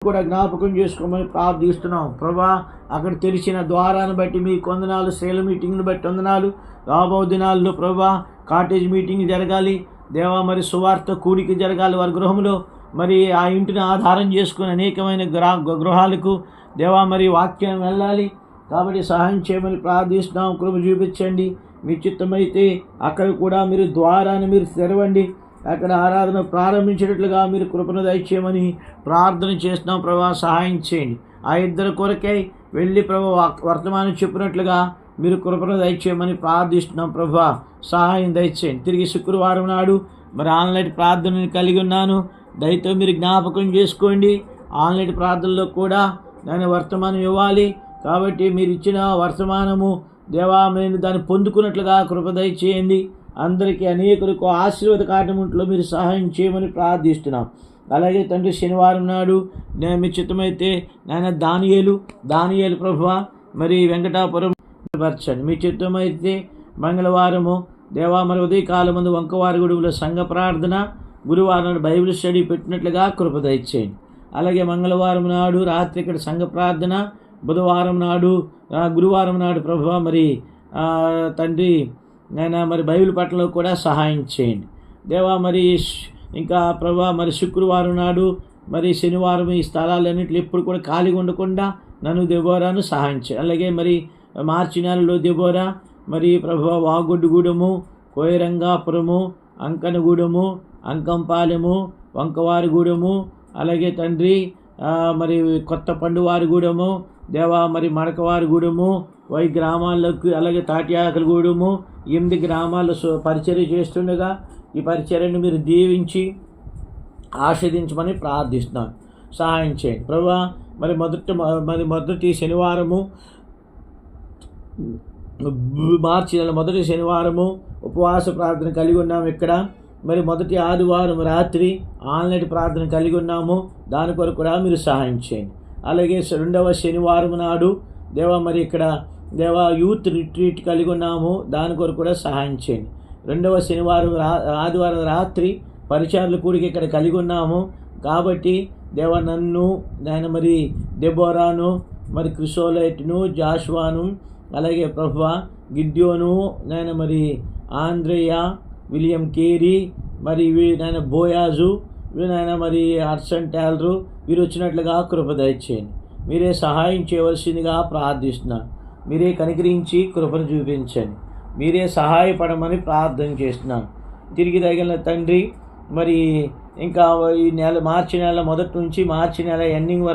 కూడా జ్ఞాపకం చేసుకోమని ప్రార్థిస్తున్నాం ప్రభా. అక్కడ తెరిచిన ద్వారాన్ని బట్టి మీ వందనాలు, స్త్రీల మీటింగ్ని బట్టి వందనాలు. రాబో దినాల్లో ప్రభా కాటేజ్ మీటింగ్ జరగాలి దేవా, మరి సువార్త కూడికి జరగాలి వారి గృహంలో. మరి ఆ ఇంటిని ఆధారం చేసుకుని అనేకమైన గృహాలకు దేవా మరి వాక్యం వెళ్ళాలి. కాబట్టి సహాయం చేయమని ప్రార్థిస్తున్నాం. కృప చూపించండి. మీ చిత్తమైతే అక్కడ కూడా మీరు ద్వారాన్ని మీరు తెరవండి. అక్కడ ఆరాధన ప్రారంభించినట్లుగా మీరు కృపను దయచేయమని ప్రార్థన చేస్తున్నాం ప్రభా. సహాయం చేయండి. ఆ ఇద్దరు కొరకై వెళ్ళి ప్రభా వర్తమానం చెప్పినట్లుగా మీరు కృపను దయచేయమని ప్రార్థిస్తున్నాం ప్రభా. సహాయం దయచేయండి. తిరిగి శుక్రవారం నాడు మరి ఆన్లైన్ ప్రార్థనని కలిగి ఉన్నాను. దయతో మీరు జ్ఞాపకం చేసుకోండి. ఆన్లైన్ ప్రార్థనలో కూడా దాని వర్తమానం ఇవ్వాలి. కాబట్టి మీరు ఇచ్చిన వర్తమానము దేవా మేము దాన్ని పొందుకున్నట్లుగా కృప దయచేయండి. అందరికీ అనేకులకు ఆశీర్వాద కార్యముంట్లో మీరు సహాయం చేయమని ప్రార్థిస్తున్నాం. అలాగే తండ్రి శనివారం నాడు నేను మీ చిత్తమైతే నాయన దానియేలు ప్రభువా మరి వెంకటాపురం పరచండి. మీ చిత్తమైతే మంగళవారము దేవా మరి ఉదయకాలం ముందు వంకవారిగూడెంలో సంఘ ప్రార్థన, గురువారం నాడు బైబిల్ స్టడీ పెట్టినట్లుగా కృప దయచేయండి. అలాగే మంగళవారం నాడు రాత్రి ఇక్కడ సంఘ ప్రార్థన, బుధవారం నాడు గురువారం నాడు ప్రభువా మరి తండ్రి నేను మరి బైబిల్ పట్టణంలో కూడా సహాయం చేయండి దేవా. మరి ఇంకా ప్రభువా మరి శుక్రవారం నాడు మరి శనివారం ఈ స్థలాలన్నింటిలో ఎప్పుడు కూడా ఖాళీగా ఉండకుండా నన్ను దెబోరాను సహాయం చేయండి. అలాగే మరి మార్చి నెలలో దెబోరా మరి ప్రభువా వాగొడ్డుగూడెము, కోయరంగాపురము, అంకనగూడెము, అంకంపాలెము, వంకవారిగూడెము, అలాగే తండ్రి మరి కొత్త పండువారిగూడెము దేవా మరి మడకవారిగూడెము, వై గ్రామాల్లోకి అలాగే తాటియాకలగూడెము 8 గ్రామాల్లో పరిచర్య చేస్తుండగా ఈ పరిచర్యను మీరు దీవించి ఆస్వాదించమని ప్రార్థిస్తున్నాను. సహాయం చేయండి ప్రభువా. మరి మొదటి శనివారము మార్చి నెల మొదటి శనివారము ఉపవాస ప్రార్థన కలిగి ఉన్నాము. ఇక్కడ మరి మొదటి ఆదివారం రాత్రి ఆన్లైన్ ప్రార్థన కలిగి ఉన్నాము. దాని కొరకు కూడా మీరు సహాయం చేయండి. అలాగే రెండవ శనివారం నాడు దేవా మరి ఇక్కడ దేవా యూత్ రిట్రీట్ కలిగి ఉన్నాము. దాని కొరకు కూడా సహాయం చేయండి. రెండవ శనివారం ఆదివారం రాత్రి పరిచయాల కూడికి ఇక్కడ కలిగి ఉన్నాము. కాబట్టి దేవా నన్ను ఆయన మరి దెబోరాను మరి క్రిసోలైట్ను, జాషువాను, అలాగే ప్రభువా గిద్యోను, నేను మరి ఆంద్రేయ, విలియం కేరీ, మరి నాయన బోయాజు, నాయన మరి హడ్సన్ టాలరు వీరు వచ్చినట్లుగా కృప దయచేయండి. మీరే సహాయం చేయవలసిందిగా ప్రార్థిస్తున్నాను. మీరే కనికరించి కృపను చూపించండి. మీరే సహాయపడమని ప్రార్థన చేస్తున్నాను. తిరిగి తగిన తండ్రి మరి ఇంకా ఈ నెల మార్చి నెల మొదటి నుంచి మార్చి నెల ఎండింగ్ వరకు